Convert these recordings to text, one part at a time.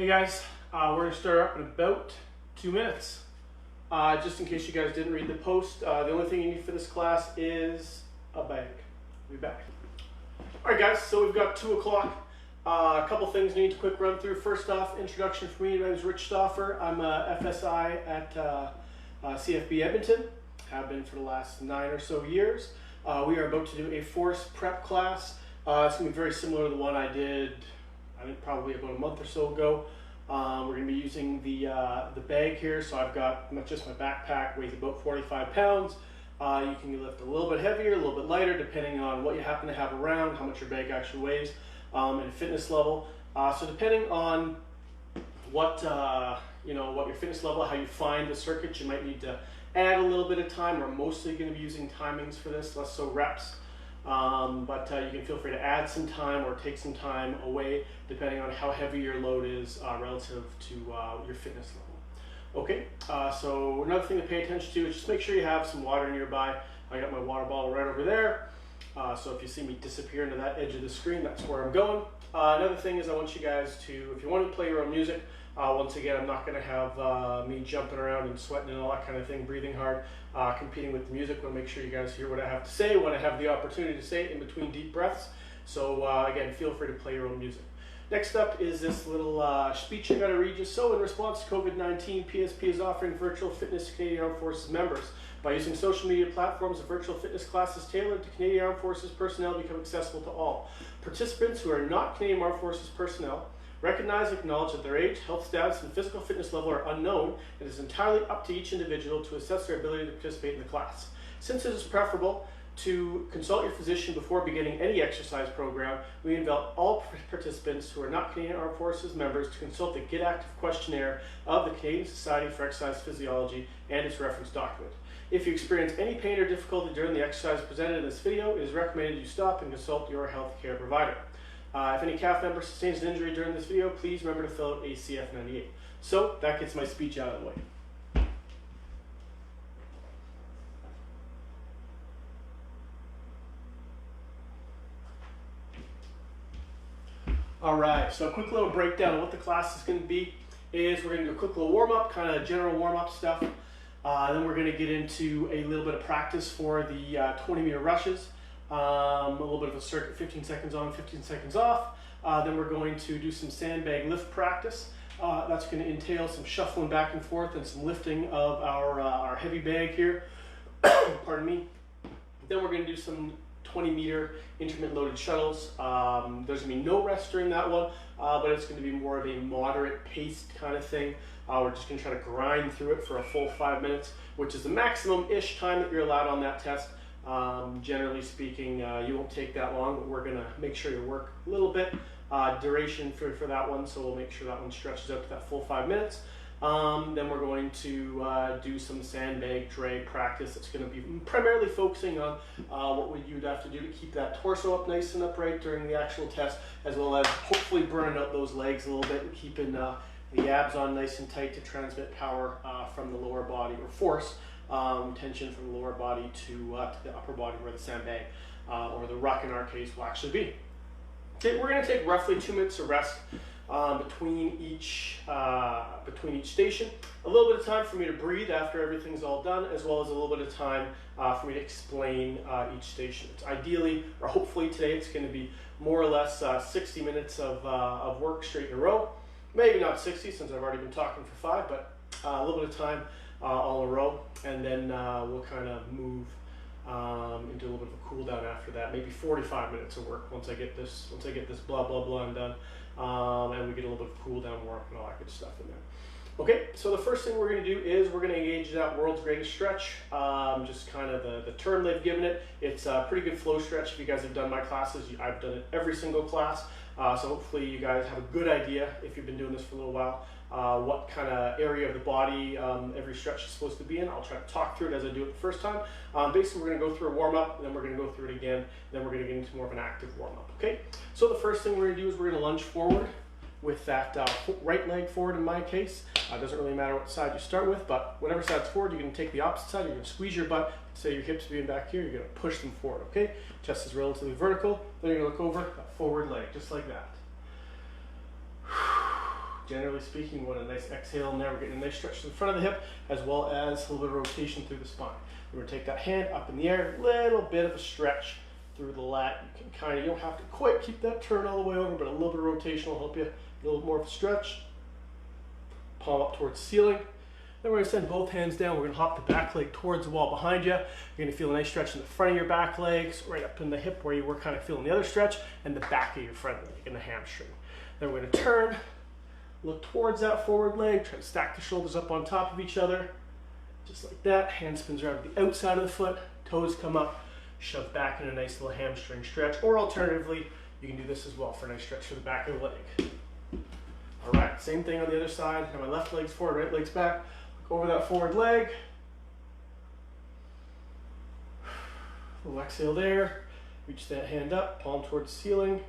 Hey guys, we're going to start up in about 2 minutes. Just in case you guys didn't read the post, the only thing you need for this class is a bag. We'll be back. Alright guys, so we've got 2 o'clock. A couple things we need to quick run through. First off, introduction for me. My name is Rich Stauffer. I'm a FSI at CFB Edmonton. Have been for the last 9 or so years. We are about to do a force prep class. It's going to be very similar to the one I did, I think probably about a month or so ago. We're going to be using the bag here. So I've got not just my backpack, weighs about 45 pounds. You can lift a little bit heavier, a little bit lighter, depending on what you happen to have around, how much your bag actually weighs, and fitness level. So depending on what what your fitness level, how you find the circuit, you might need to add a little bit of time. We're mostly going to be using timings for this, less so reps. But you can feel free to add some time or take some time away depending on how heavy your load is relative to your fitness level. Okay, so another thing to pay attention to is just make sure you have some water nearby. I got my water bottle right over there. So if you see me disappear into that edge of the screen, that's where I'm going. Another thing is I want you guys to, if you want to play your own music, once again, I'm not going to have me jumping around and sweating and all that kind of thing, breathing hard, competing with the music. I want to make sure you guys hear what I have to say when I have the opportunity to say it in between deep breaths. So again, feel free to play your own music. Next up is this little speech I got to read you. So in response to COVID-19, PSP is offering virtual fitness to Canadian Armed Forces members. By using social media platforms, a virtual fitness classes tailored to Canadian Armed Forces personnel become accessible to all. Participants who are not Canadian Armed Forces personnel recognize and acknowledge that their age, health status, and physical fitness level are unknown. It is entirely up to each individual to assess their ability to participate in the class. Since it is preferable to consult your physician before beginning any exercise program, we invite all participants who are not Canadian Armed Forces members to consult the Get Active questionnaire of the Canadian Society for Exercise Physiology and its reference document. If you experience any pain or difficulty during the exercise presented in this video, it is recommended you stop and consult your healthcare provider. If any CAF member sustains an injury during this video, please remember to fill out ACF 98. So that gets my speech out of the way. All right, so a quick little breakdown of what the class is going to be is we're going to do a quick little warm-up, kind of general warm-up stuff. Then we're going to get into a little bit of practice for the 20-meter rushes. A little bit of a circuit, 15 seconds on, 15 seconds off. Then we're going to do some sandbag lift practice. That's going to entail some shuffling back and forth and some lifting of our heavy bag here. Pardon me. Then we're going to do some 20-meter intermittent loaded shuttles. There's going to be no rest during that one, but it's going to be more of a moderate paced kind of thing. We're just going to try to grind through it for a full 5 minutes, which is the maximum-ish time that you're allowed on that test. Generally speaking, you won't take that long, but we're going to make sure you work a little bit duration for that one, so we'll make sure that one stretches out to that full 5 minutes. Then we're going to do some sandbag drag practice. It's going to be primarily focusing on what you'd have to do to keep that torso up nice and upright during the actual test, as well as hopefully burning out those legs a little bit and keeping the abs on nice and tight to transmit power from the lower body, or force tension from the lower body to the upper body where the sandbag or the ruck in our case will actually be. Okay, we're going to take roughly 2 minutes of rest between each station. A little bit of time for me to breathe after everything's all done, as well as a little bit of time for me to explain each station. It's ideally, or hopefully today, it's going to be more or less 60 minutes of work straight in a row. Maybe not 60 since I've already been talking for 5, but a little bit of time all in a row, and then we'll kind of move into a little bit of a cool down after that. Maybe 45 minutes of work once I get this blah blah blah done, and we get a little bit of cool down work and all that good stuff in there. Okay, so the first thing we're going to do is we're going to engage that world's greatest stretch. Just kind of the term they've given it. It's a pretty good flow stretch. If you guys have done my classes, I've done it every single class. So hopefully you guys have a good idea, if you've been doing this for a little while, what kind of area of the body every stretch is supposed to be in. I'll try to talk through it as I do it the first time. Basically, we're going to go through a warm-up, and then we're going to go through it again, and then we're going to get into more of an active warm-up, okay? So the first thing we're going to do is we're going to lunge forward with that right leg forward in my case. It doesn't really matter what side you start with, but whatever side's forward, you can take the opposite side. You're going to squeeze your butt. Say your hips being back here, you're going to push them forward, okay? Chest is relatively vertical. Then you're going to look over that forward leg, just like that. generally speaking, we want a nice exhale in there. We're getting a nice stretch to the front of the hip, as well as a little bit of rotation through the spine. We're gonna take that hand up in the air, little bit of a stretch through the lat. You can kind of, you don't have to quite keep that turn all the way over, but a little bit of rotation will help you. A little more of a stretch. Palm up towards the ceiling. Then we're gonna send both hands down. We're gonna hop the back leg towards the wall behind you. You're gonna feel a nice stretch in the front of your back legs, right up in the hip where you were kind of feeling the other stretch, and the back of your front leg and the hamstring. Then we're gonna turn, look towards that forward leg, try to stack the shoulders up on top of each other, just like that. Hand spins around to the outside of the foot, toes come up, shove back in a nice little hamstring stretch, or alternatively, you can do this as well for a nice stretch for the back of the leg. All right, same thing on the other side. Now my left leg's forward, right leg's back. Look over that forward leg. A little exhale there. Reach that hand up, palm towards the ceiling.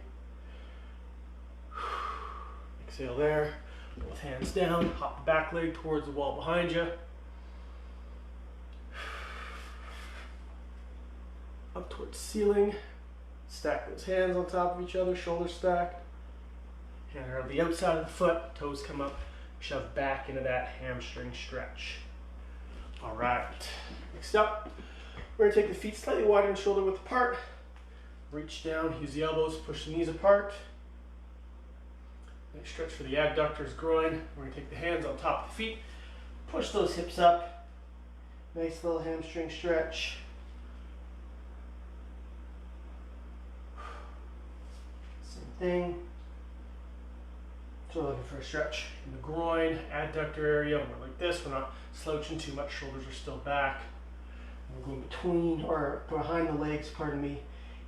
Exhale there. Both hands down. Hop the back leg towards the wall behind you. Up towards the ceiling. Stack those hands on top of each other, shoulders stacked. Hand around the outside of the foot, toes come up, shove back into that hamstring stretch. All right, next up, we're gonna take the feet slightly wider and shoulder width apart. Reach down, use the elbows, push the knees apart. Nice stretch for the abductors, groin. We're gonna take the hands on top of the feet, push those hips up. Nice little hamstring stretch. Same thing. So we're looking for a stretch in the groin, adductor area. We're like this, we're not slouching too much, shoulders are still back. We're going between, or behind the legs, pardon me,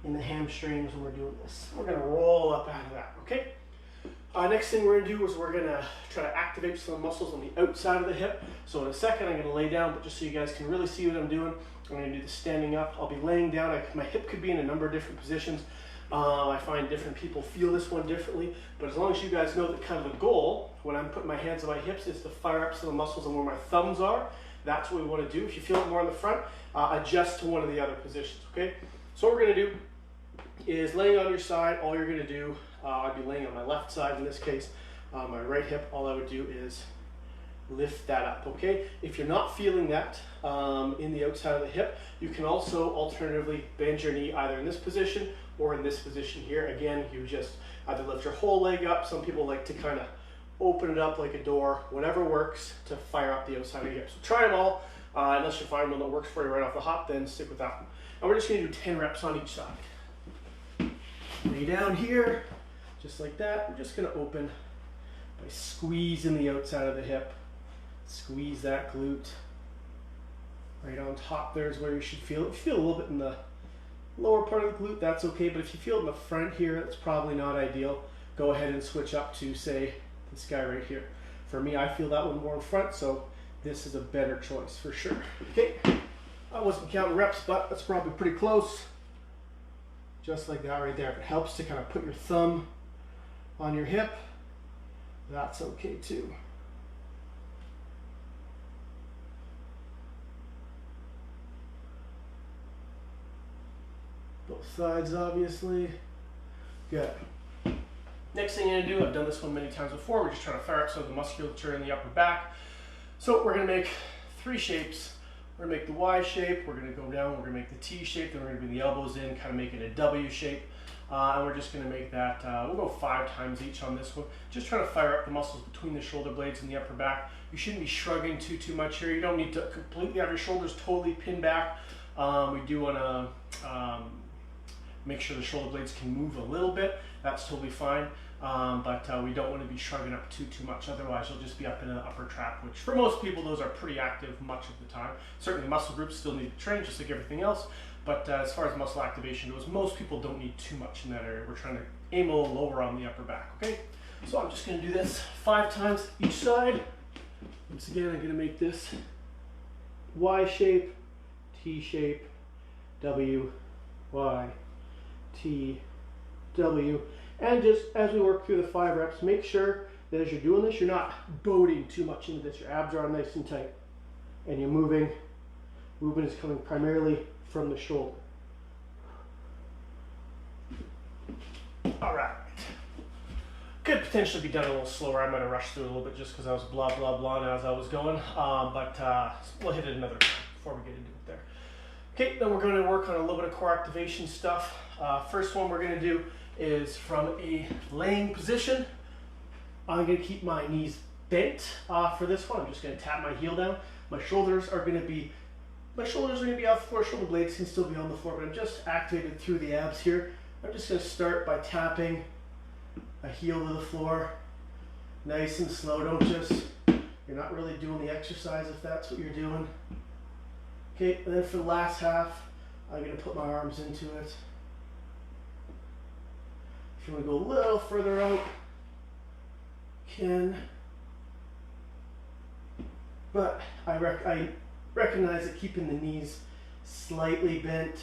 in the hamstrings when we're doing this. We're gonna roll up out of that, okay? Next thing we're gonna do is we're gonna try to activate some muscles on the outside of the hip. So in a second, I'm gonna lay down, but just so you guys can really see what I'm doing, I'm gonna do the standing up. I'll be laying down. My hip could be in a number of different positions. I find different people feel this one differently, but as long as you guys know that kind of the goal when I'm putting my hands on my hips is to fire up some of the muscles and where my thumbs are, that's what we want to do. If you feel it more on the front, adjust to one of the other positions, okay? So what we're going to do is laying on your side, all you're going to do, I'd be laying on my left side in this case, my right hip, all I would do is lift that up, okay? If you're not feeling that in the outside of the hip, you can also alternatively bend your knee either in this position or in this position here. Again, you just either lift your whole leg up. Some people like to kind of open it up like a door, whatever works to fire up the outside of your hip. So try them all. Unless you find one that works for you right off the hop, then stick with that one. And we're just gonna do 10 reps on each side. Lay down here, just like that. We're just gonna open by squeezing the outside of the hip. Squeeze that glute. Right on top there is where you should feel it. If you feel a little bit in the lower part of the glute, that's okay, but if you feel it in the front here, that's probably not ideal. Go ahead and switch up to, say, this guy right here. For me, I feel that one more in front, so this is a better choice for sure. Okay, I wasn't counting reps, but that's probably pretty close. Just like that right there. If it helps to kind of put your thumb on your hip, that's okay too. Both sides, obviously. Good. Next thing you're gonna do, I've done this one many times before, we're just trying to fire up some of the musculature in the upper back. So we're gonna make 3 shapes. We're gonna make the Y shape, we're gonna go down, we're gonna make the T shape, then we're gonna bring the elbows in, kind of make it a W shape. And we're just gonna make that, we'll go 5 times each on this one. Just trying to fire up the muscles between the shoulder blades and the upper back. You shouldn't be shrugging too much here. You don't need to completely have your shoulders totally pinned back. We do wanna, make sure the shoulder blades can move a little bit. That's totally fine, but we don't want to be shrugging up too much. Otherwise, you'll just be up in an upper trap, which for most people, those are pretty active much of the time. Certainly, muscle groups still need to train, just like everything else. But as far as muscle activation goes, most people don't need too much in that area. We're trying to aim a little lower on the upper back, okay? So I'm just going to do this 5 times each side. Once again, I'm going to make this Y shape, T shape, W, Y, T, W, and just as we work through the 5 reps, make sure that as you're doing this, you're not boating too much into this. Your abs are nice and tight, and you're moving. Movement is coming primarily from the shoulder. All right. Could potentially be done a little slower. I might have rushed through it a little bit just because I was blah, blah, blah as I was going. But we'll hit it another time before we get into it there. Okay, then we're going to work on a little bit of core activation stuff. First one we're going to do is from a laying position. I'm going to keep my knees bent for this one. I'm just going to tap my heel down. My shoulders are going to be off the floor. Shoulder blades can still be on the floor, but I'm just activated through the abs here. I'm just going to start by tapping a heel to the floor, nice and slow. Don't just, you're not really doing the exercise if that's what you're doing. Okay, and then for the last half, I'm going to put my arms into it. If you want to go a little further out, you can. But I recognize that keeping the knees slightly bent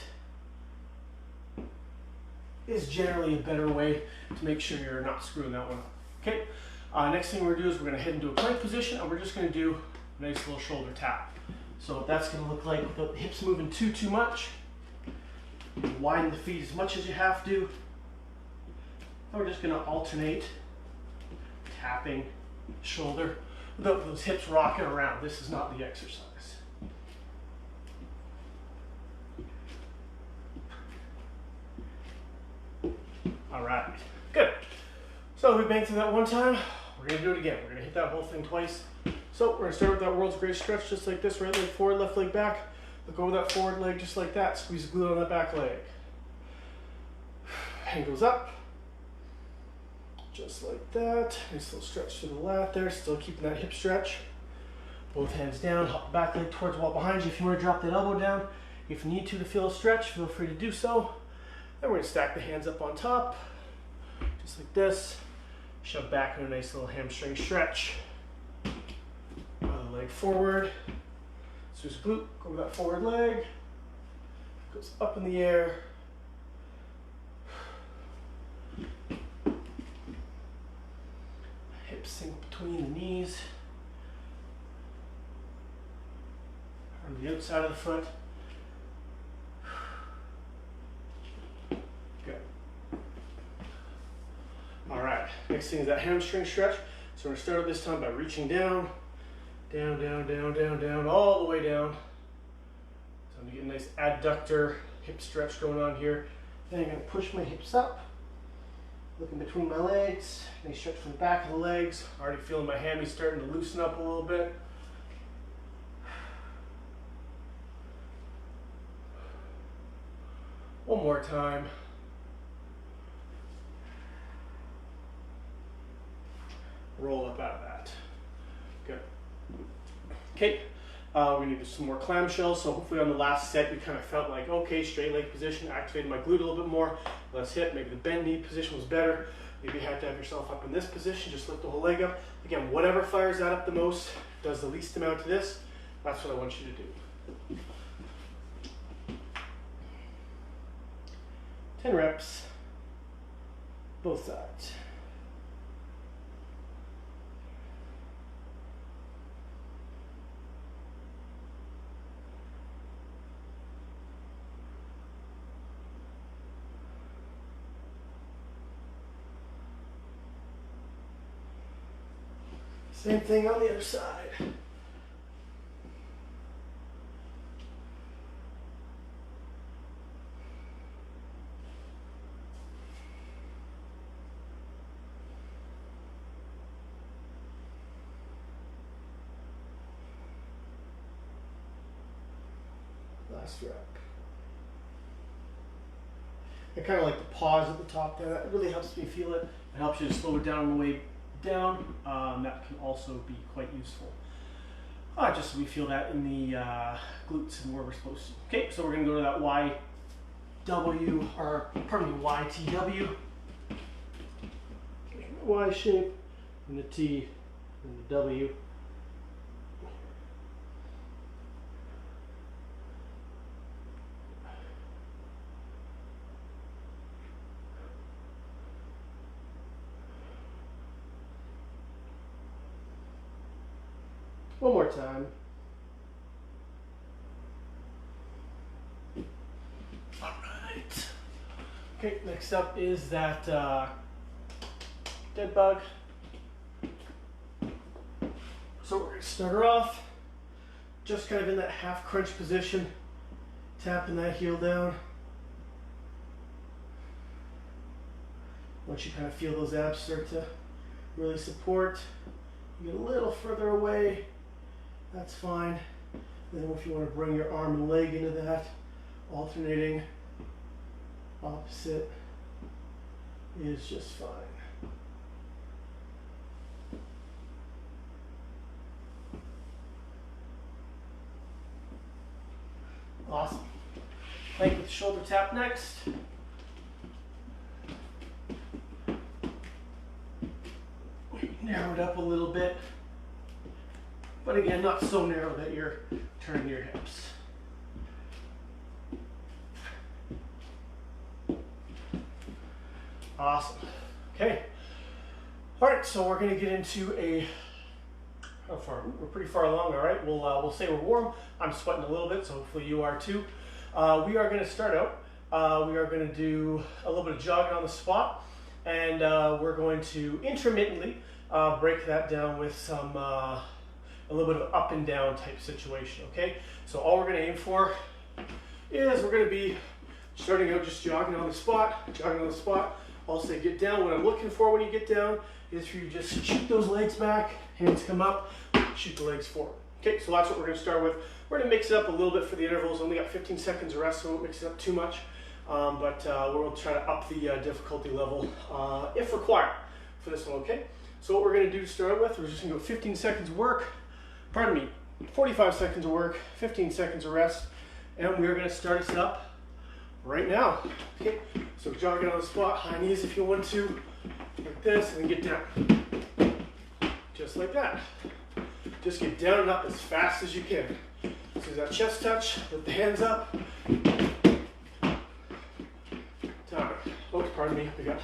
is generally a better way to make sure you're not screwing that one up. Okay, next thing we're going to do is we're going to head into a plank position, and we're just going to do a nice little shoulder tap. So what that's going to look like without the hips moving too much. Widen the feet as much as you have to. And we're just going to alternate tapping shoulder without those hips rocking around. This is not the exercise. All right, good. So we banged through that one time. We're going to do it again. We're going to hit that whole thing twice. So we're going to start with that world's greatest stretch, just like this. Right leg forward, left leg back. Look over that forward leg just like that. Squeeze the glute on that back leg. Hand goes up. Just like that. Nice little stretch through the lat there. Still keeping that hip stretch. Both hands down. Hop the back leg towards the wall behind you. If you want to drop that elbow down, if you need to feel a stretch, feel free to do so. Then we're going to stack the hands up on top. Just like this. Shove back in a nice little hamstring stretch. Other leg forward. So just glute, go over that forward leg. Goes up in the air. Hips sink between the knees. On the outside of the foot. Good. All right, next thing is that hamstring stretch. So we're going to start this time by reaching down, down, all the way down. So I'm going to get a nice adductor hip stretch going on here. Then I'm going to push my hips up, looking between my legs. Nice stretch from the back of the legs. Already feeling my hammies starting to loosen up a little bit. One more time. Roll up out of that. Good. Okay, we need some more clamshells. So hopefully on the last set you kind of felt like, okay, straight leg position, activated my glute a little bit more. Let's hit. Maybe the bend knee position was better. Maybe you had to have yourself up in this position, just lift the whole leg up. Again, whatever fires that up the most, does the least amount to this, that's what I want you to do. 10 reps, both sides. Same thing on the other side. Last rep. I kind of like the pause at the top there. That really helps me feel it. It helps you to slow it down on the way down. That can also be quite useful. Just so we feel that in the glutes and where we're supposed to. Okay, so we're going to go to that YTW. Y shape, and the T, and the W. One more time. All right. Okay, next up is that dead bug. So we're going to start her off just kind of in that half crunch position, tapping that heel down. Once you kind of feel those abs start to really support, you get a little further away, that's fine. And then if you want to bring your arm and leg into that, alternating, opposite is just fine. Awesome. Plank with the shoulder tap next. Narrow it up a little bit, but again, not so narrow that you're turning your hips. Awesome. Okay. All right, so we're going to get into a, how far? We're pretty far along, all right? We'll say we're warm. I'm sweating a little bit, so hopefully you are too. We are going to start out. We are going to do a little bit of jogging on the spot, and we're going to intermittently break that down with some, a little bit of up and down type situation, okay? So all we're going to aim for is we're going to be starting out just jogging on the spot, I'll say get down. What I'm looking for when you get down is for you to just shoot those legs back, hands come up, shoot the legs forward. Okay, so that's what we're going to start with. We're going to mix it up a little bit for the intervals. Only got 15 seconds of rest, so we won't mix it up too much. But we'll try to up the difficulty level if required for this one, okay? So what we're going to do to start with, we're just going to go 15 seconds of work, 45 seconds of work, 15 seconds of rest, and we're going to start us up right now. Okay, so jogging on the spot, high knees if you want to, like this, and then get down. Just like that. Just get down and up as fast as you can. So that chest touch, lift the hands up. Down. Oh, pardon me, we got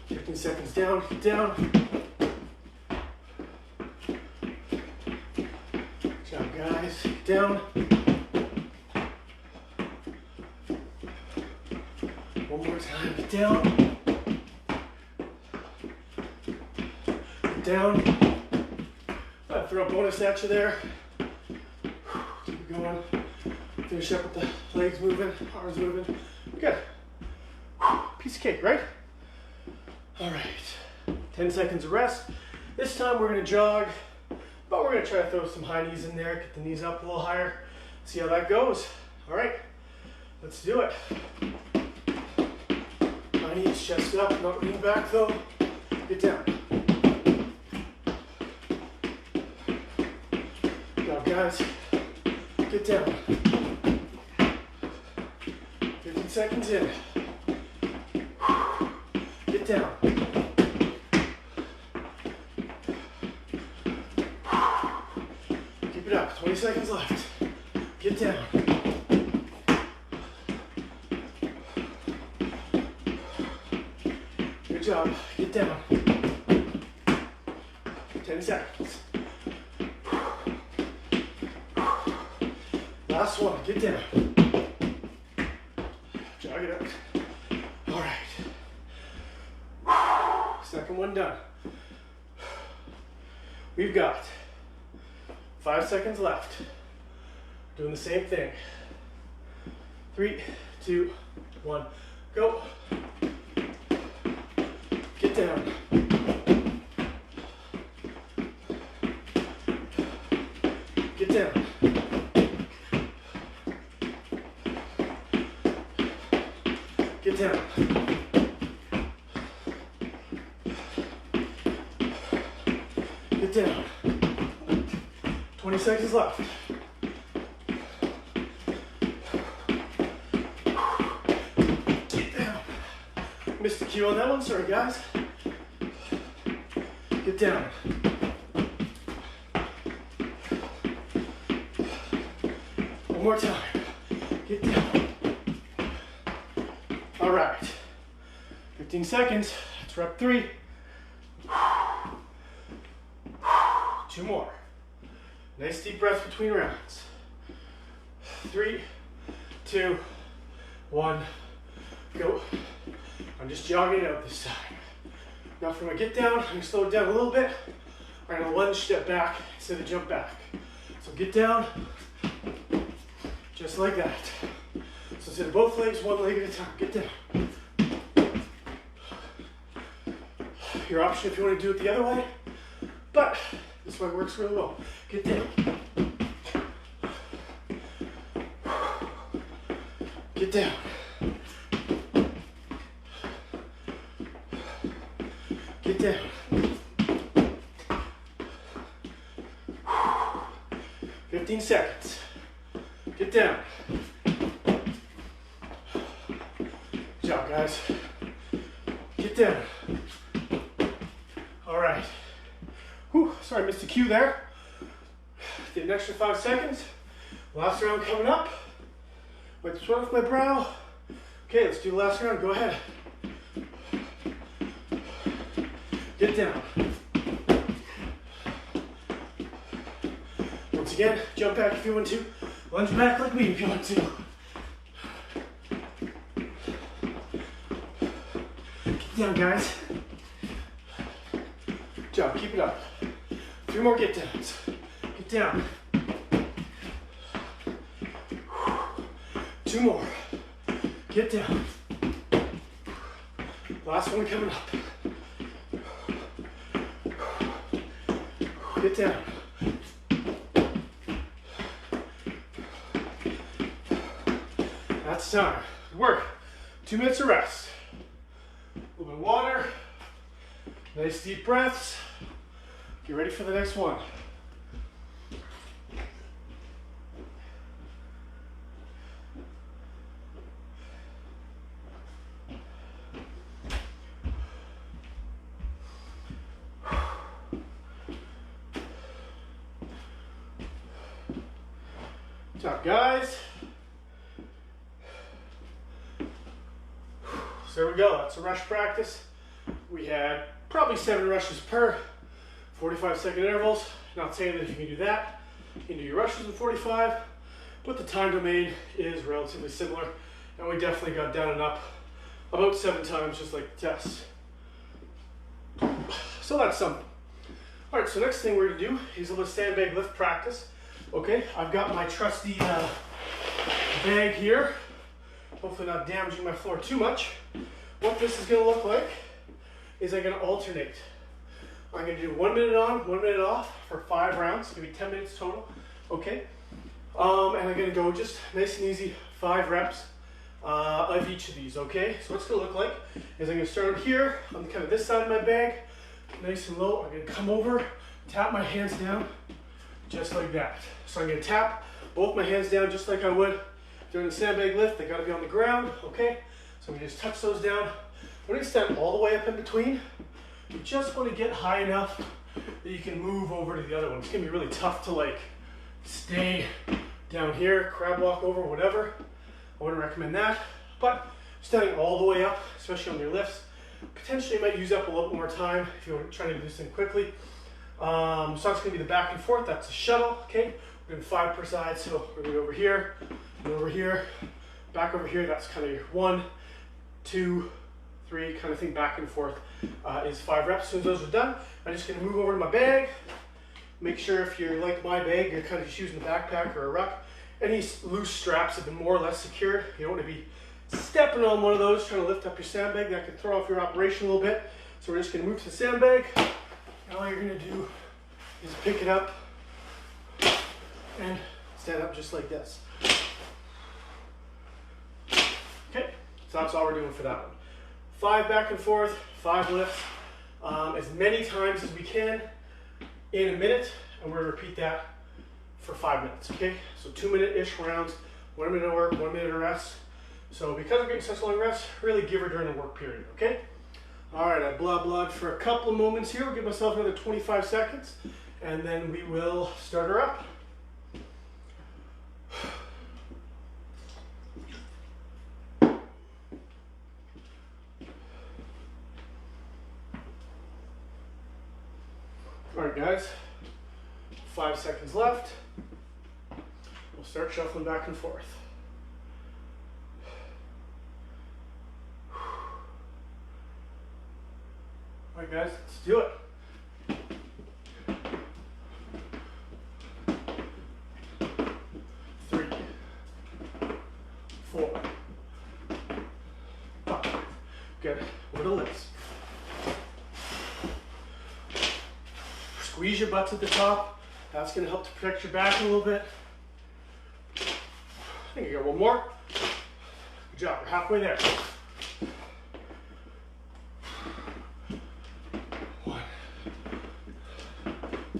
15 seconds down, get down. Good job, guys, get down. One more time, get down. Get down. I'd throw a bonus at you there. Keep going. Finish up with the legs moving, arms moving. Good. Piece of cake, right? All right. 10 seconds of rest. This time we're going to jog, but we're going to try to throw some high knees in there, get the knees up a little higher. See how that goes. All right. Let's do it. High knees, chest up, not lean back though. Get down. Good job, guys. Get down. 15 seconds in. Get down. Keep it up. 20 seconds left. Get down. Good job. Get down. 10 seconds. Last one. Get down. Jog it out. All right. Second one done. We've got 5 seconds left. Doing the same thing. 3, 2, 1, go. Get down. Get down. Get down. Get down. 20 seconds left. Get down. Missed the cue on that one, sorry guys. Get down. One more time. Get down. All right. 15 seconds. That's rep 3. 2 more. Nice deep breath between rounds. 3, 2, 1, go. I'm just jogging out this time. Now for my get down, I'm going to slow it down a little bit. I'm going to lunge, step back instead of jump back. So get down, just like that. So instead of both legs, one leg at a time. Get down. Your option if you want to do it the other way, but this way works really well. Get down. Get down. Get down. 15 seconds. Get down. Good job, guys. Get down. All right. Whew, sorry, I missed a cue there. Did an extra 5 seconds. Last round coming up. Wipe the sweat off my brow. Okay, let's do the last round. Go ahead. Get down. Once again, jump back if you want to. Lunge back like me if you want to. Get down, guys. Good job, keep it up. 3 more get downs. Get down. 2 more. Get down. Last one coming up. Get down. That's time. Good work. 2 minutes of rest. A little bit of water. Nice deep breaths. Get ready for the next one. Good job, guys. So there we go. That's a rush practice. We had probably 7 rushes per 45-second intervals. Not saying that you can do that. You can do your rushes in 45, but the time domain is relatively similar. And we definitely got down and up about 7 times, just like the test. So that's something. All right, so next thing we're gonna do is a little sandbag lift practice. Okay, I've got my trusty bag here. Hopefully not damaging my floor too much. What this is gonna look like is I'm gonna alternate. I'm gonna do 1 minute on, 1 minute off for 5 rounds. It's gonna be 10 minutes total, okay? And I'm gonna go just nice and easy, 5 reps of each of these, okay? So what's gonna look like is I'm gonna start here on kind of this side of my bag, nice and low. I'm gonna come over, tap my hands down, just like that. So I'm gonna tap both my hands down just like I would during the sandbag lift. They gotta be on the ground, okay? So I'm gonna just touch those down. I'm gonna stand all the way up in between. You just wanna get high enough that you can move over to the other one. It's gonna be really tough to like stay down here, crab walk over, whatever. I wouldn't recommend that. But standing all the way up, especially on your lifts, potentially might use up a little more time if you're trying to do this thing quickly. So that's gonna be the back and forth. That's a shuttle, okay? We're doing 5 per side, so we're gonna go over here, and over here, back over here. That's kind of your 1, 2, 3 kind of thing, back and forth is 5 reps. As soon as those are done, I'm just gonna move over to my bag. Make sure if you're like my bag, you're kind of just using a backpack or a ruck. Any loose straps have been more or less secured. You don't want to be stepping on one of those, trying to lift up your sandbag. That could throw off your operation a little bit. So we're just gonna move to the sandbag. And all you're gonna do is pick it up and stand up just like this. Okay, so that's all we're doing for that one. 5 back and forth, 5 lifts, as many times as we can in a minute, and we're gonna repeat that for 5 minutes, okay? So 2-minute-ish rounds, 1 minute of work, 1 minute of rest. So because we're getting such long rests, really give her during the work period, okay? All right, I blah-blahed for a couple of moments here. We'll give myself another 25 seconds, and then we will start her up. All right, guys, 5 seconds left. We'll start shuffling back and forth. All right, guys, let's do it. 3, 4, 5. Good. With the lifts. Squeeze your butts at the top. That's going to help to protect your back a little bit. I think you got one more. Good job. We're halfway there. 1,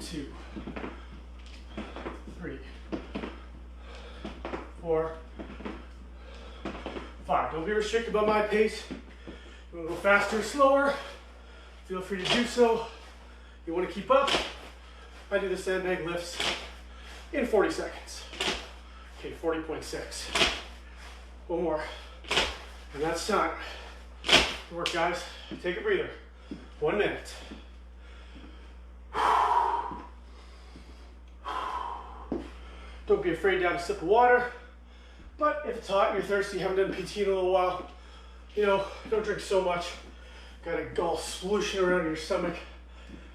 2, 3, 4, 5. Don't be restricted by my pace. You want to go faster or slower? Feel free to do so. You want to keep up? I do the sandbag lifts in 40 seconds. Okay, 40.6. One more. And that's time. Good work, guys. Take a breather. 1 minute. Don't be afraid to have a sip of water. But if it's hot and you're thirsty, you haven't done PT in a little while, you know, don't drink so much. Got a gall solution around your stomach.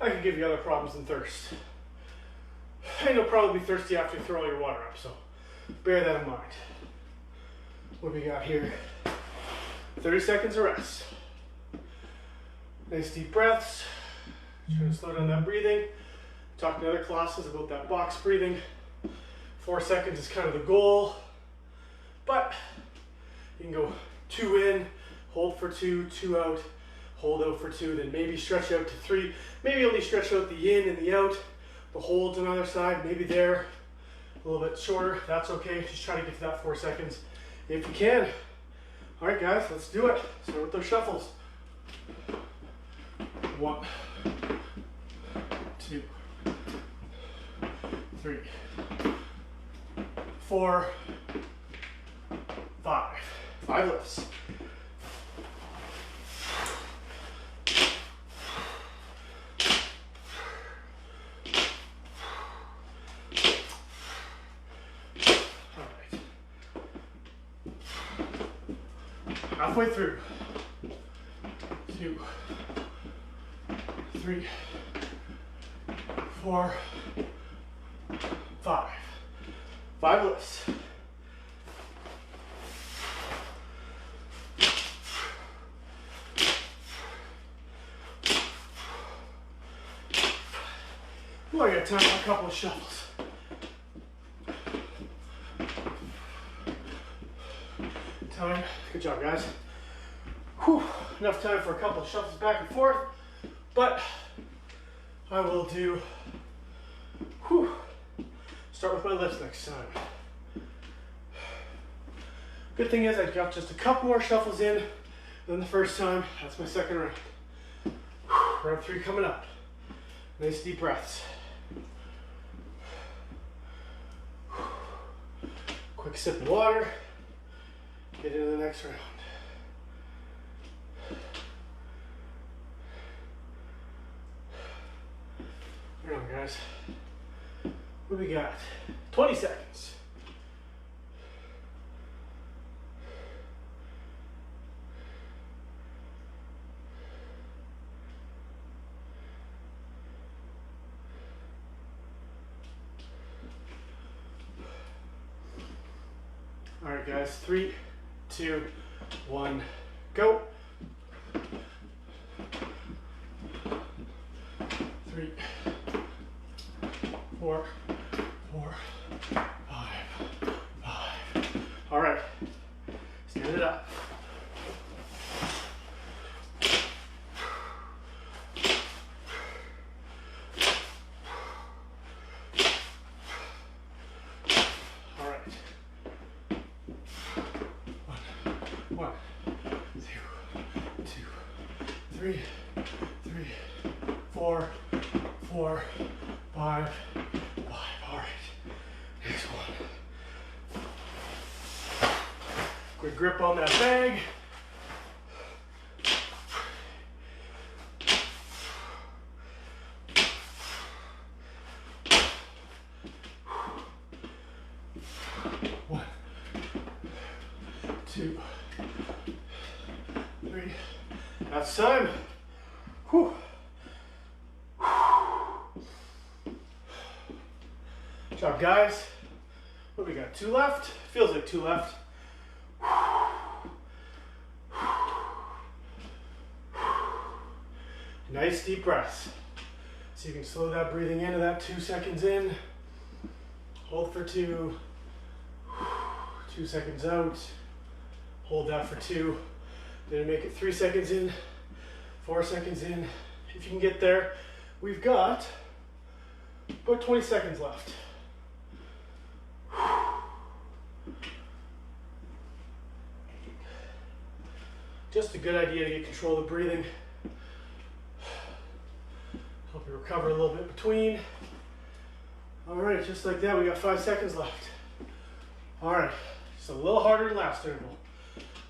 I can give you other problems than thirst. And you'll probably be thirsty after you throw all your water up, so bear that in mind. What do we got here? 30 seconds of rest. Nice deep breaths. Trying to slow down that breathing. Talked in other classes about that box breathing. 4 seconds is kind of the goal. But you can go 2 in, hold for 2, 2 out, hold out for 2, then maybe stretch out to 3. Maybe only stretch out the in and the out. The holds on the other side, maybe there, a little bit shorter. That's okay. Just try to get to that 4 seconds if you can. All right, guys, let's do it. Start with those shuffles. 1, 2, 3, 4, 5. 5 lifts. Halfway through. 2, 3, 4, 5. 5 lifts. Ooh, I got time for a couple of shuffles. Time. Good job, guys. Whew. Enough time for a couple of shuffles back and forth, but I will do, start with my lifts next time. Good thing is I got just a couple more shuffles in than the first time. That's my second round. Round 3 coming up. Nice deep breaths. Quick sip of water. Get into the next round. Right on, guys. What do we got? 20 seconds. All right, guys. 3, 2, 1, go. 3, 4, 5, 5. All right, stand it up. All right. 1, 2, 3, 4, 5. All right. Next one. Good grip on that bag. One, 2, 3. That's time. Whew. Good job, guys. What do we got? 2 left? Feels like 2 left. Nice deep breaths. So you can slow that breathing into that 2 seconds in. Hold for 2. 2 seconds out. Hold that for 2. Then make it 3 seconds in. 4 seconds in. If you can get there, we've got about 20 seconds left. Just a good idea to get control of the breathing. Help you recover a little bit between. All right, just like that, we got 5 seconds left. All right, just a little harder than last interval.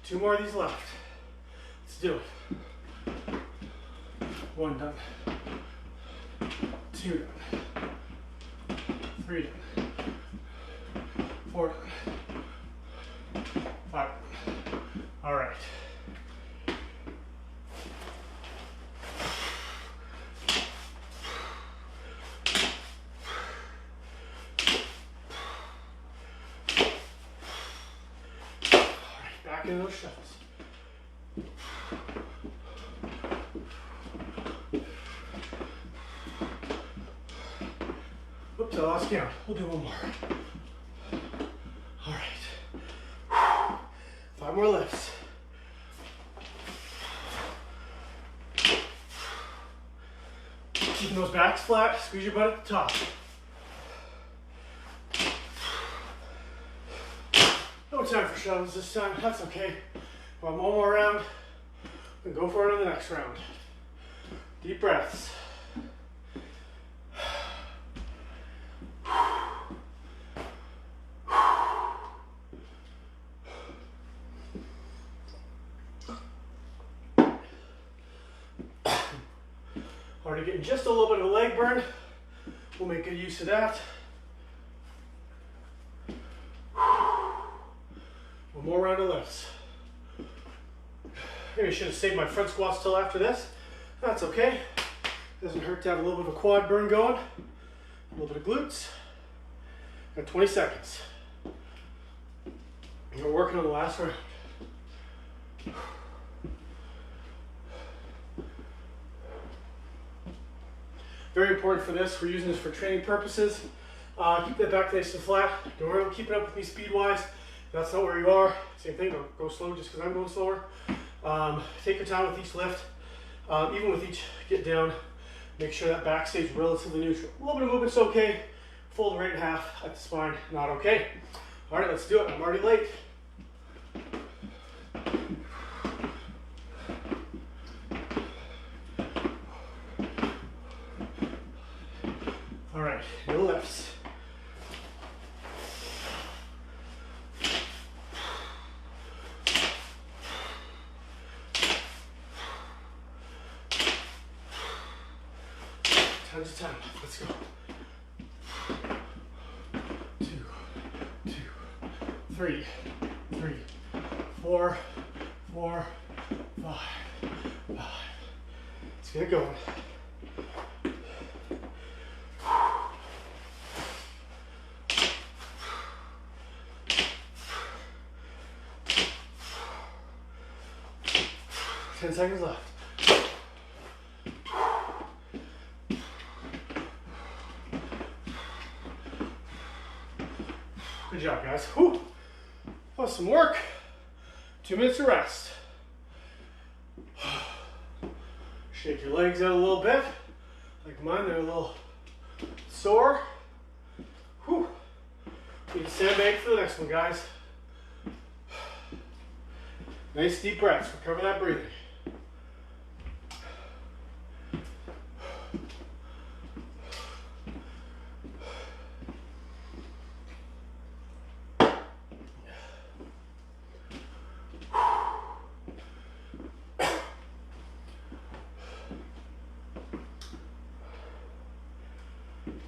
2 more of these left. Let's do it. 1 done. 2 done. 3 done. 4 done. 5 done. All right. Back in those shots. Oops, I lost count. We'll do 1 more. All right. 5 more lifts. Keeping those backs flat. Squeeze your butt at the top. No time for shovels this time. That's okay. One more round. And go for it on the next round. Deep breaths. Already getting just a little bit of a leg burn. We'll make good use of that. 1 more round of lifts. Maybe I should have saved my front squats till after this. That's okay. Doesn't hurt to have a little bit of a quad burn going. A little bit of glutes. Got 20 seconds. And we're working on the last round. Very important for this. We're using this for training purposes. Keep that back nice and flat. Don't worry about keeping up with me speed-wise. That's not where you are. Same thing, don't go slow just because I'm going slower. Take your time with each lift. Even with each get down, make sure that back stays relatively neutral. A little bit of movement's okay. Fold right in half at the spine, not okay. All right, let's do it. I'm already late. All right, no lifts. Tons of time. Let's go. 2, 3, 4, 5. Let's get it going. Ten seconds left. Good job, guys. Whew. That was some work. 2 minutes of rest. Shake your legs out a little bit. Like mine, they're a little sore. Whew. Need to sandbag for the next one, guys. Nice deep breaths. Recover that breathing.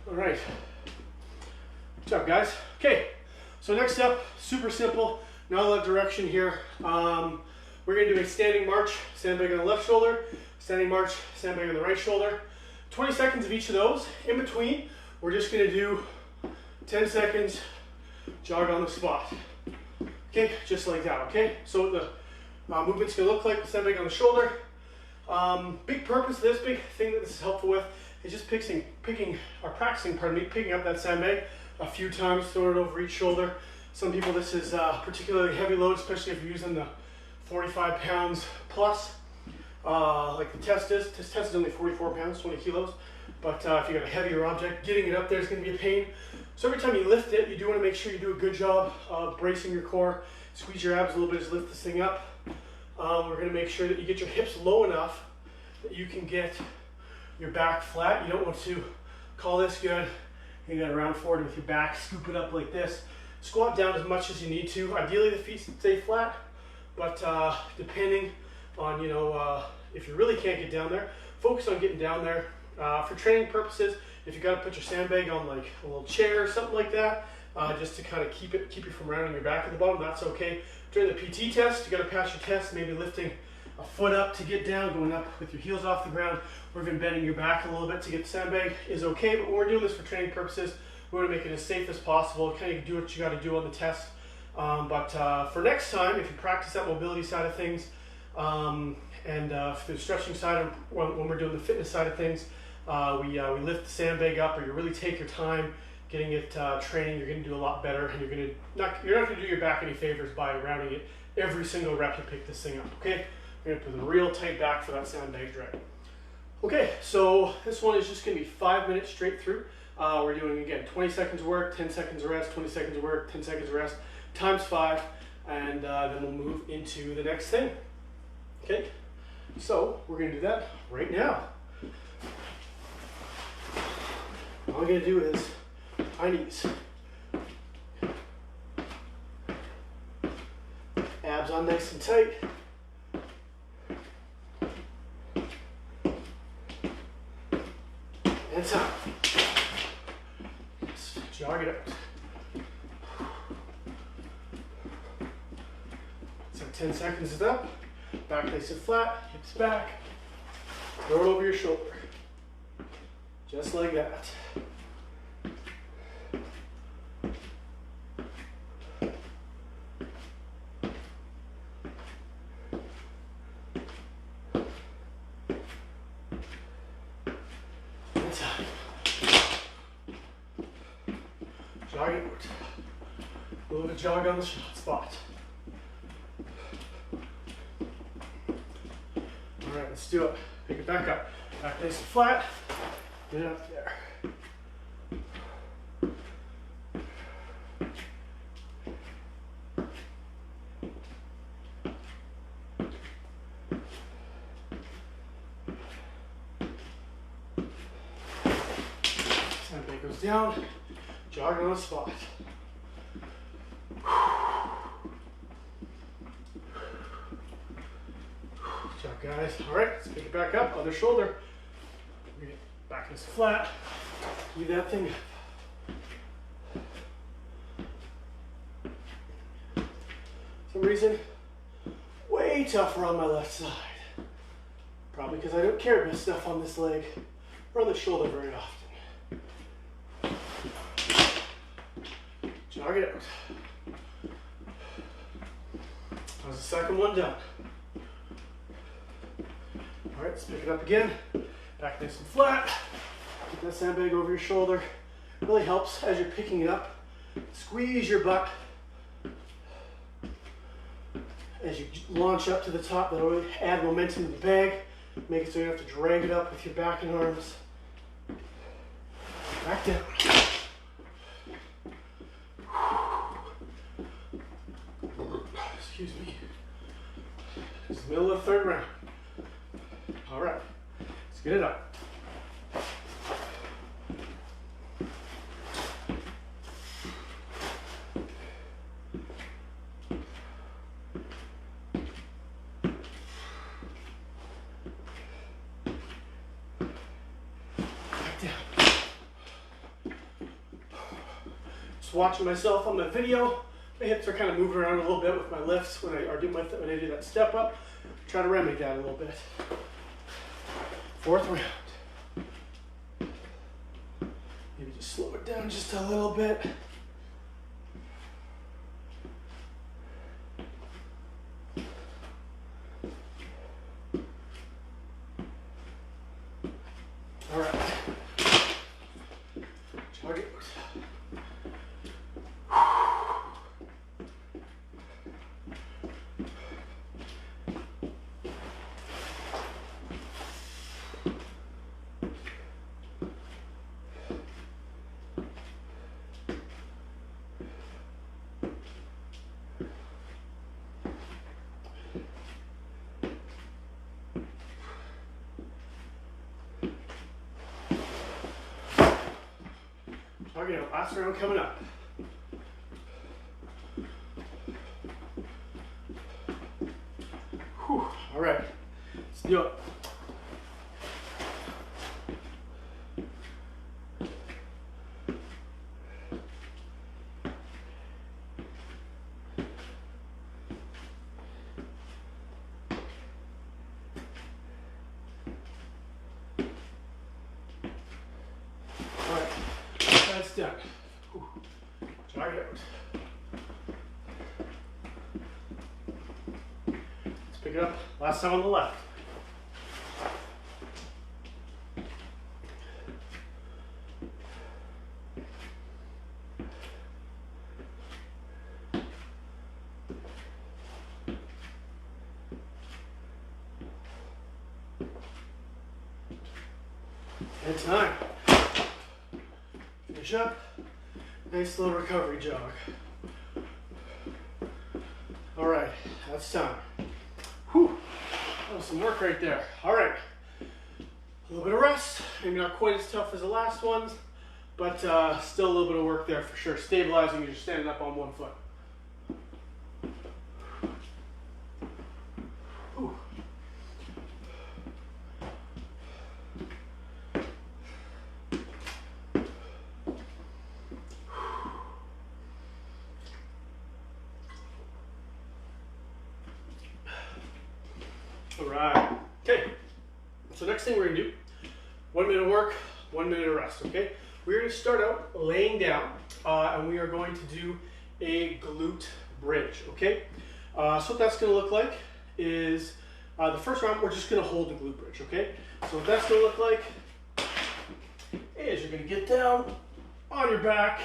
All right. Good job, guys. Okay, so next up, super simple. Not a lot of direction here. We're going to do a standing march, sandbag on the left shoulder, standing march, sandbag on the right shoulder. 20 seconds of each of those. In between, we're just going to do 10 seconds, jog on the spot. Okay, just like that, okay? So the movement's gonna look like the sandbag on the shoulder. Big purpose, this big thing that this is helpful with is just practicing picking up that sandbag a few times, throwing it over each shoulder. Some people, this is particularly heavy load, especially if you're using the 45 pounds plus, like the test is. This test is only 44 pounds, 20 kilos. But if you got a heavier object, getting it up there is going to be a pain. So every time you lift it, you do want to make sure you do a good job of bracing your core. Squeeze your abs a little bit as you lift this thing up. We're going to make sure that you get your hips low enough that you can get your back flat. You don't want to call this good. You got to round forward with your back, scoop it up like this. Squat down as much as you need to. Ideally, the feet stay flat, but depending on, if you really can't get down there, focus on getting down there. For training purposes, if you got to put your sandbag on like a little chair or something like that, just to kind of keep you from rounding your back at the bottom, that's okay. During the PT test, you got to pass your test, maybe lifting a foot up to get down, going up with your heels off the ground, or even bending your back a little bit to get the sandbag is okay. But when we're doing this for training purposes, we want to make it as safe as possible. Kind of do what you got to do on the test. But for next time, if you practice that mobility side of things, and for the stretching side, when we're doing the fitness side of things, we lift the sandbag up, or you really take your time getting it training. You're going to do a lot better, and you're not going to do your back any favors by rounding it every single rep you pick this thing up. Okay, we're going to put a real tight back for that sandbag drag. Okay, so this one is just going to be 5 minutes straight through. We're doing again 20 seconds of work, 10 seconds of rest, 20 seconds of work, 10 seconds of rest, times 5, and then we'll move into the next thing. Okay, so we're going to do that right now. All I'm going to do is high knees. Abs on nice and tight. And time. Just jog it out. So 10 seconds is up. Back nice and flat. Hips back. Throw it over your shoulder. Just like that. Jog it out. A little bit of jog on the spot. All right, let's do it. Pick it back up. Back nice and flat. Get it up there. Sandbag goes down. Jog on the spot. Good job, guys. All right, let's pick it back up. Other shoulder. Back is flat. Do that thing. For some reason, way tougher on my left side. Probably because I don't carry my stuff on this leg or on the shoulder very often. Jog it out. How's the second one done? All right, let's pick it up again. Back nice and flat. Keep that sandbag over your shoulder. Really helps as you're picking it up. Squeeze your butt as you launch up to the top. That'll really add momentum to the bag. Make it so you don't have to drag it up with your back and arms. Back down. Excuse me. It's the middle of the third round. All right, let's get it up. Back down. Just watching myself on the video. My hips are kind of moving around a little bit with my lifts when I do that step up. Try to remedy that a little bit. Fourth round. Maybe just slow it down just just a little bit. All right. Jog it. Okay, last round coming up. Whew. All right, let's do it. That's done. Whew. Jog it out. Let's pick it up. Last time on the left. And time. Finish up. Nice little recovery jog. All right, that's time. Whew. That was some work right there. All right. A little bit of rest. Maybe not quite as tough as the last ones, but still a little bit of work there for sure. Stabilizing as you're standing up on one foot. Whew. All right, okay, so next thing we're gonna do, 1 minute of work, 1 minute of rest, okay? We're gonna start out laying down, and we are going to do a glute bridge, okay? So what that's gonna look like is, the first round, we're just gonna hold the glute bridge, okay? So what that's gonna look like is you're gonna get down on your back,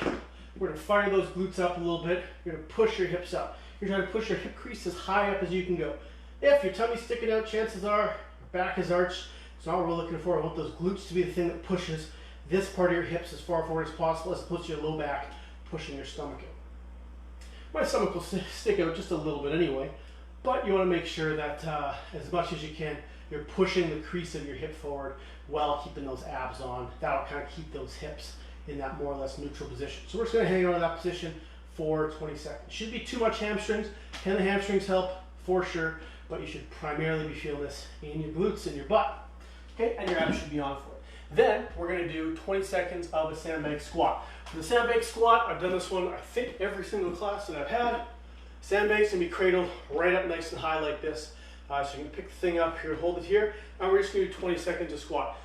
we're gonna fire those glutes up a little bit, you're gonna push your hips up. You're trying to push your hip crease as high up as you can go. If your tummy's sticking out, chances are your back is arched. It's not what we're looking for. I want those glutes to be the thing that pushes this part of your hips as far forward as possible, as opposed to your low back pushing your stomach out. My stomach will stick out just a little bit anyway, but you want to make sure that as much as you can, you're pushing the crease of your hip forward while keeping those abs on. That'll kind of keep those hips in that more or less neutral position. So we're just going to hang on to that position for 20 seconds. Shouldn't be too much hamstrings. Can the hamstrings help? For sure. But you should primarily be feeling this in your glutes and your butt, okay? And your abs should be on for it. Then we're gonna do 20 seconds of a sandbag squat. For the sandbag squat, I've done this one, I think, every single class that I've had. Sandbag's gonna be cradled right up nice and high like this. So you're gonna pick the thing up here, hold it here, and we're just gonna do 20 seconds of squat.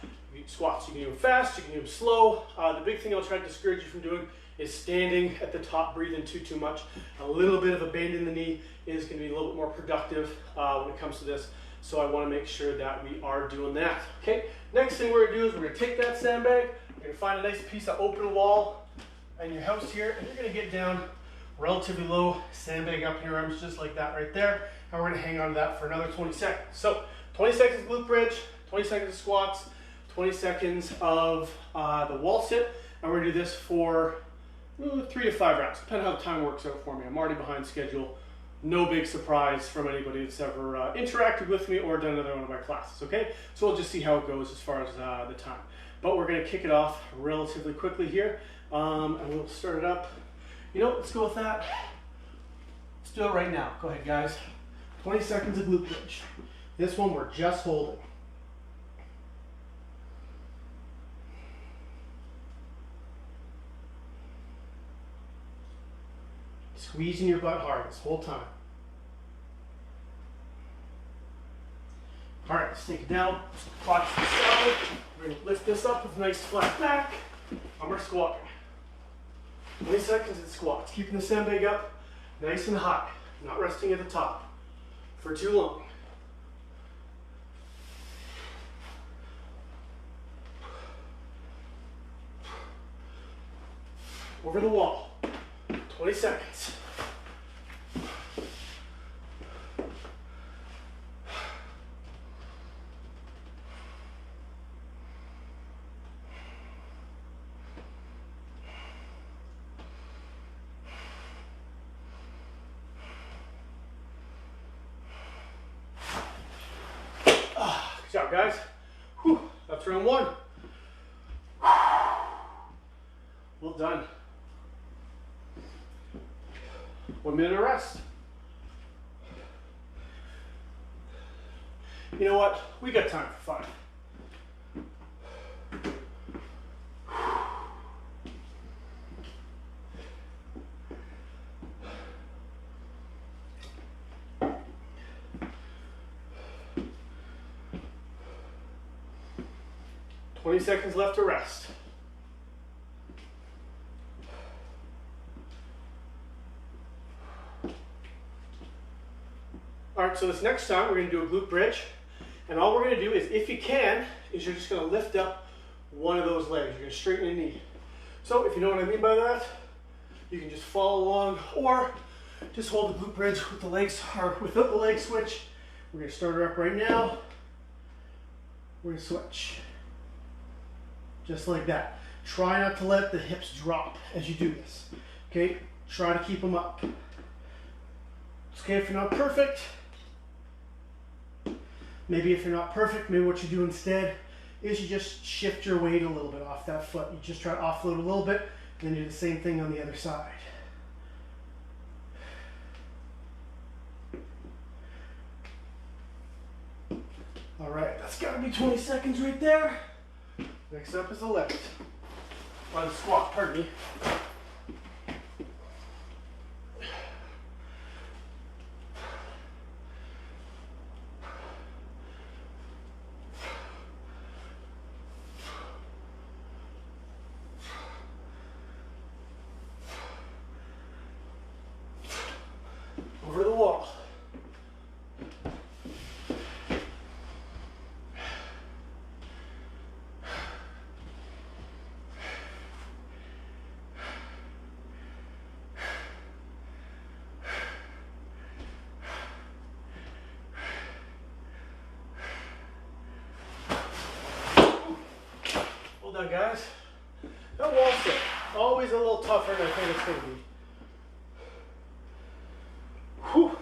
Squats, you can do them fast, you can do them slow. The big thing I'll try to discourage you from doing is standing at the top, breathing too much. A little bit of a bend in the knee is going to be a little bit more productive when it comes to this. So I want to make sure that we are doing that. Okay, next thing we're going to do is we're going to take that sandbag, you're going to find a nice piece of open wall in your house here, and you're going to get down relatively low, sandbag up in your arms just like that right there, and we're going to hang on to that for another 20 seconds. So 20 seconds of glute bridge, 20 seconds of squats, 20 seconds of the wall sit, and we're going to do this for 3 to 5 rounds, depending on how the time works out for me. I'm already behind schedule. No big surprise from anybody that's ever interacted with me or done another one of my classes, okay? So we'll just see how it goes as far as the time. But we're gonna kick it off relatively quickly here, and we'll start it up. You know, let's go with that. Let's do it right now. Go ahead, guys. 20 seconds of glute bridge. This one we're just holding. Squeezing your butt hard this whole time. All right, let's take it down. Quads to the side. We're going to lift this up with a nice flat back. And we're squatting. 20 seconds at squats, keeping the sandbag up nice and high, not resting at the top for too long. Over the wall, 20 seconds. Good job, guys. Whew, that's round one. Well done. 1 minute of rest. You know what? We got time for fun. Twenty seconds left to rest. All right, so this next time we're going to do a glute bridge, and all we're going to do is, if you can, is you're just going to lift up one of those legs. You're going to straighten a knee. So if you know what I mean by that, you can just follow along, or just hold the glute bridge with the legs, or without the leg switch. We're going to start her up right now. We're going to switch, just like that. Try not to let the hips drop as you do this. Okay, try to keep them up. It's okay if you're not perfect. Maybe if you're not perfect, maybe what you do instead is you just shift your weight a little bit off that foot. You just try to offload a little bit, and then do the same thing on the other side. All right, that's got to be 20 seconds right there. Next up is the lift. Or the squat, pardon me. Over the wall. Well done, guys. That wall sit, always a little tougher than I think it's going to be. Whew.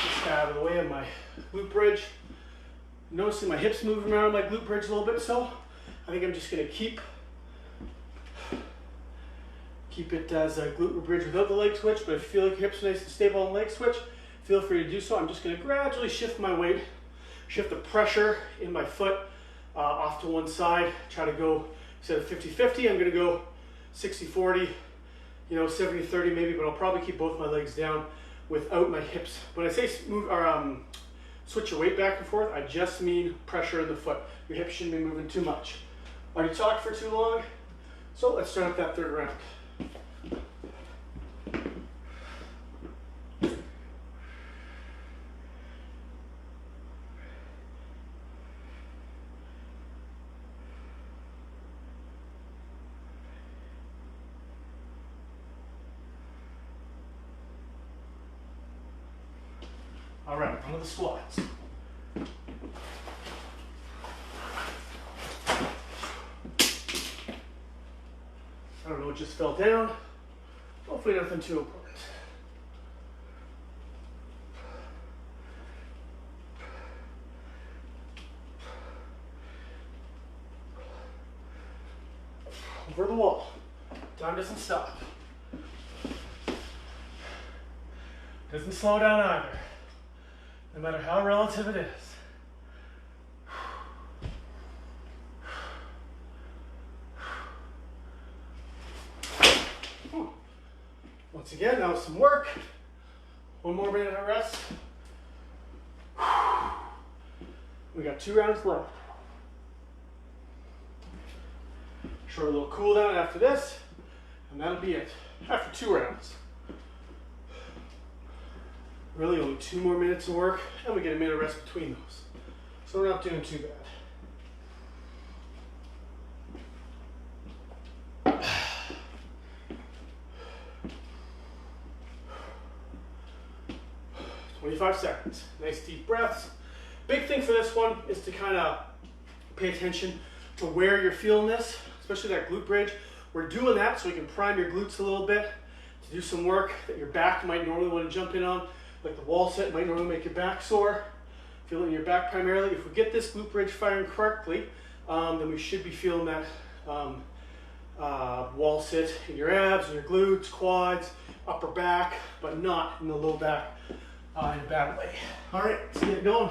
Just out of the way of my glute bridge. Noticing my hips moving around my glute bridge a little bit, so I think I'm just going to keep it as a glute bridge without the leg switch, but if you feel like your hips are nice and stable on the leg switch, feel free to do so. I'm just going to gradually shift my weight, shift the pressure in my foot off to one side. Try to go, instead of 50-50, I'm going to go 60-40, 70-30 maybe, but I'll probably keep both my legs down without my hips. When I say move or switch your weight back and forth, I just mean pressure in the foot. Your hips shouldn't be moving too much. Already talked for too long, so let's start up that third round. All right, on to the squats. I don't know what just fell down. Hopefully nothing too important. Over the wall. Time doesn't stop. Doesn't slow down either, no matter how relative it is. Once again, that was some work. One more minute of rest. We got 2 rounds left. Short little cool down after this, and that'll be it. After 2 rounds. Really only 2 more minutes of work, and we get a minute of rest between those. So we're not doing too bad. 25 seconds. Nice deep breaths. Big thing for this one is to kind of pay attention to where you're feeling this, especially that glute bridge. We're doing that so we can prime your glutes a little bit to do some work that your back might normally want to jump in on, like the wall sit might normally make your back sore. Feel it in your back primarily. If we get this glute bridge firing correctly, then we should be feeling that wall sit in your abs, in your glutes, quads, upper back, but not in the low back in a bad way. All right, let's get it going.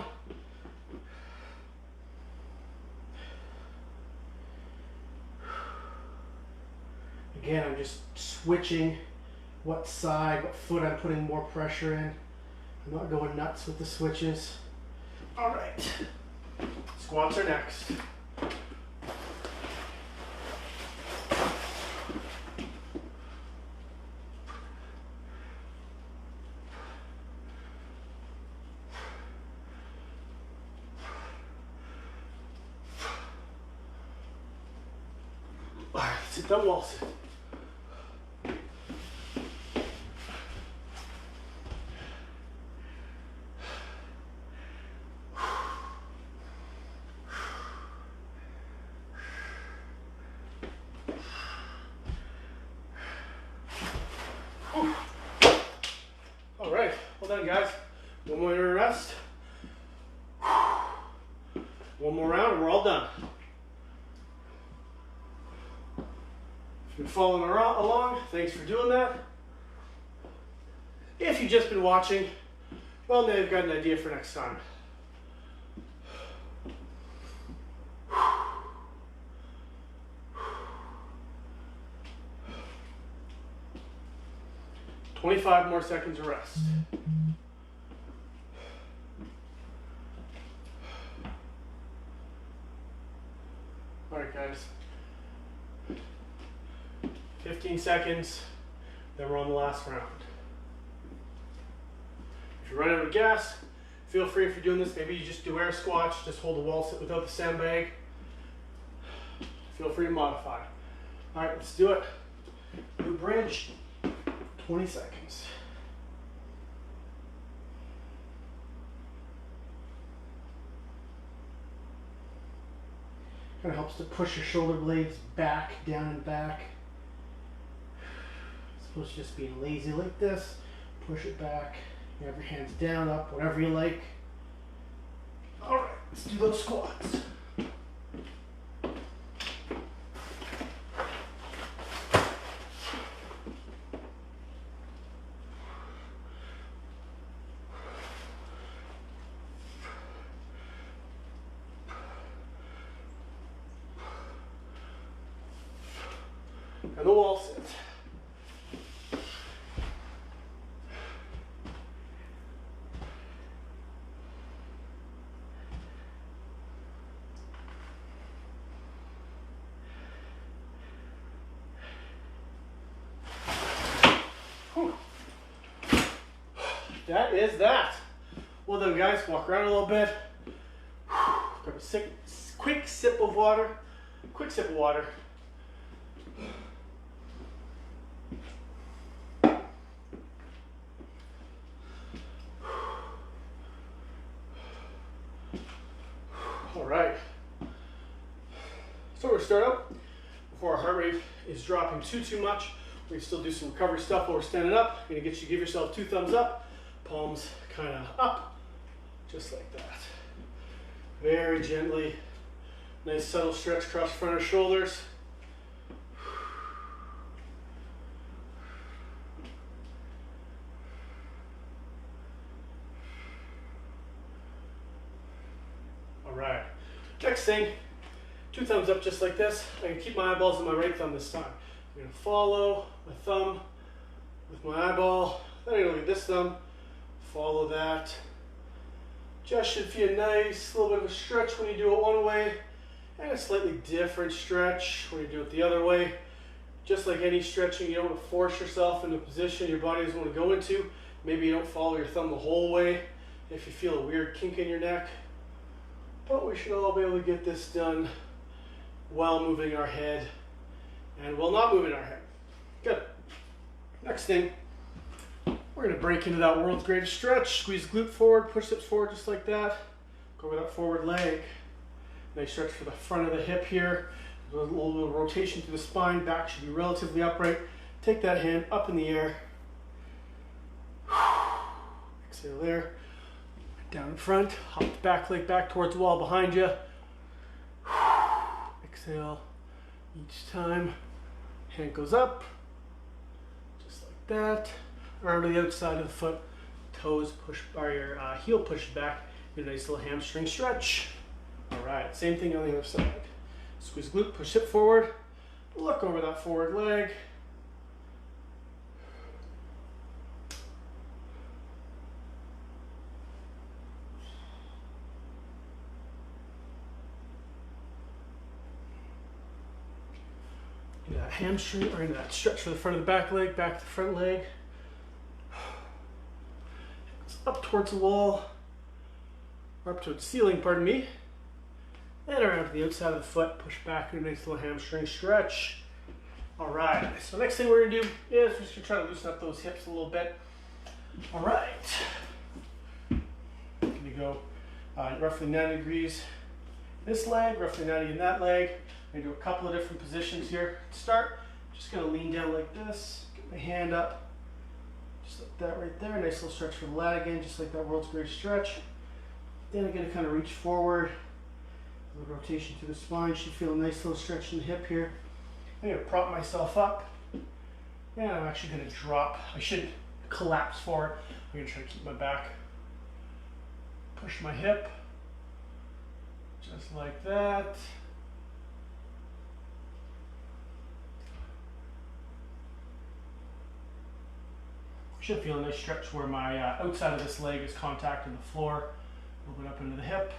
Again, I'm just switching what side, what foot I'm putting more pressure in. I'm not going nuts with the switches. All right, squats are next. All right, sit down, wall sit. All right, well done, guys. 1 more minute rest. 1 more round and we're all done. If you've been following along, thanks for doing that. If you've just been watching, well, now you've got an idea for next time. "25 more seconds of rest. All right, guys. 15 seconds, then we're on the last round. If you run out of gas, feel free, if you're doing this, maybe you just do air squats, just hold the wall sit without the sandbag. Feel free to modify. All right, let's do it. Glute bridge, 20 seconds. Kind of helps to push your shoulder blades back, down and back. It's supposed to just be lazy like this. Push it back. You have your hands down, up, whatever you like. All right, let's do those squats. And the wall sit. Whew. That is that. Well done, guys. Walk around a little bit. Grab a quick sip of water. Quick sip of water. All right, so we're gonna start up before our heart rate is dropping too much. We can still do some recovery stuff while we're standing up. You're gonna give yourself 2 thumbs up, palms kind of up, just like that. Very gently, nice subtle stretch across the front of the shoulders. Right. Next thing, 2 thumbs up just like this. I can keep my eyeballs on my right thumb this time. I'm going to follow my thumb with my eyeball. Then I'm going to look at this thumb, follow that, Just should feel nice, a little bit of a stretch when you do it one way, and a slightly different stretch when you do it the other way. Just like any stretching, you don't want to force yourself into a position your body doesn't want to go into. Maybe you don't follow your thumb the whole way if you feel a weird kink in your neck. But we should all be able to get this done while moving our head and while not moving our head. Good. Next thing, we're going to break into that world's greatest stretch. Squeeze the glute forward, push hips forward just like that. Go over that forward leg. Nice stretch for the front of the hip here. A little rotation through the spine. Back should be relatively upright. Take that hand up in the air. Exhale there. Down in front. Hop the back leg back towards the wall behind you. Exhale each time. Hand goes up. Just like that. Arm to the outside of the foot. Toes push, or your heel pushed back. Get a nice little hamstring stretch. Alright, same thing on the other side. Squeeze glute, push hip forward. Look over that forward leg. Into that hamstring, or into that stretch for the front of the back leg, back to the front leg. Goes up towards the wall, or up towards the ceiling, pardon me. And around to the outside of the foot, push back into a nice little hamstring stretch. All right, so next thing we're gonna do is we're just gonna try to loosen up those hips a little bit. All right, we're gonna go roughly 90 degrees this leg, roughly 90 in that leg. I'm gonna do a couple of different positions here. To start, just gonna lean down like this, get my hand up, just like that right there. Nice little stretch for the lat again, just like that world's greatest stretch. Then I'm gonna kind of reach forward. A little rotation through the spine. Should feel a nice little stretch in the hip here. I'm going to prop myself up. And I'm actually going to drop. I shouldn't collapse forward. I'm going to try to keep my back. Push my hip. Just like that. Should feel a nice stretch where my outside of this leg is contacting the floor. A little bit up into the hip.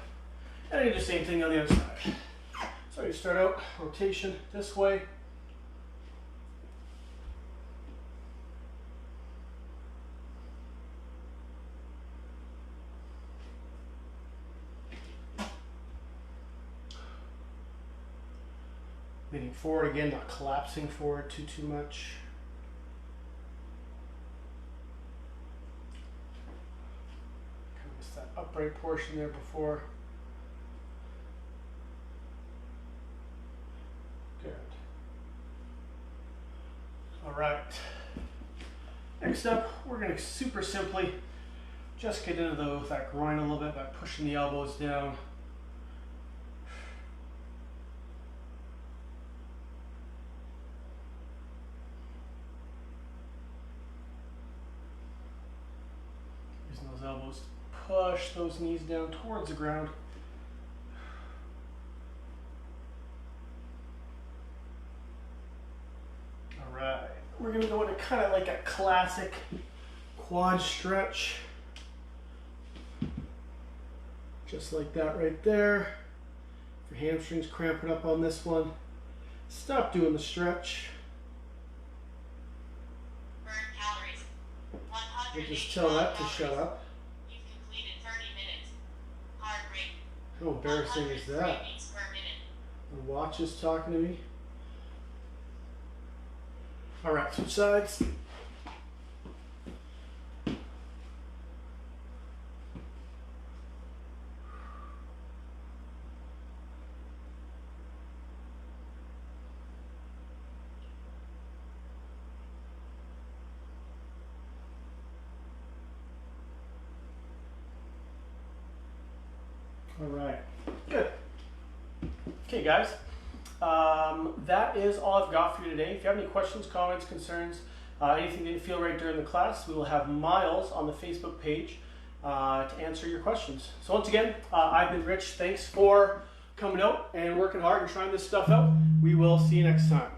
And I do the same thing on the other side. So you start out rotation this way. Leaning forward again, not collapsing forward too much. Kind of missed that upright portion there before. Good. All right. Next up, we're going to super simply just get into that groin a little bit by pushing the elbows down. Using those elbows to push those knees down towards the ground. Alright, we're going to go into kind of like a classic quad stretch. Just like that right there. If your hamstrings cramping up on this one, stop doing the stretch. Burn calories. We'll just tell that to shut up. You've completed 30 minutes. Heart rate. How embarrassing is that? Beats per minute. The watch is talking to me. Alright, switch sides. All right, good. Okay, guys, that is all I've got for you today. If you have any questions, comments, concerns, anything that didn't feel right during the class, we will have Miles on the Facebook page to answer your questions. So once again, I've been Rich. Thanks for coming out and working hard and trying this stuff out. We will see you next time.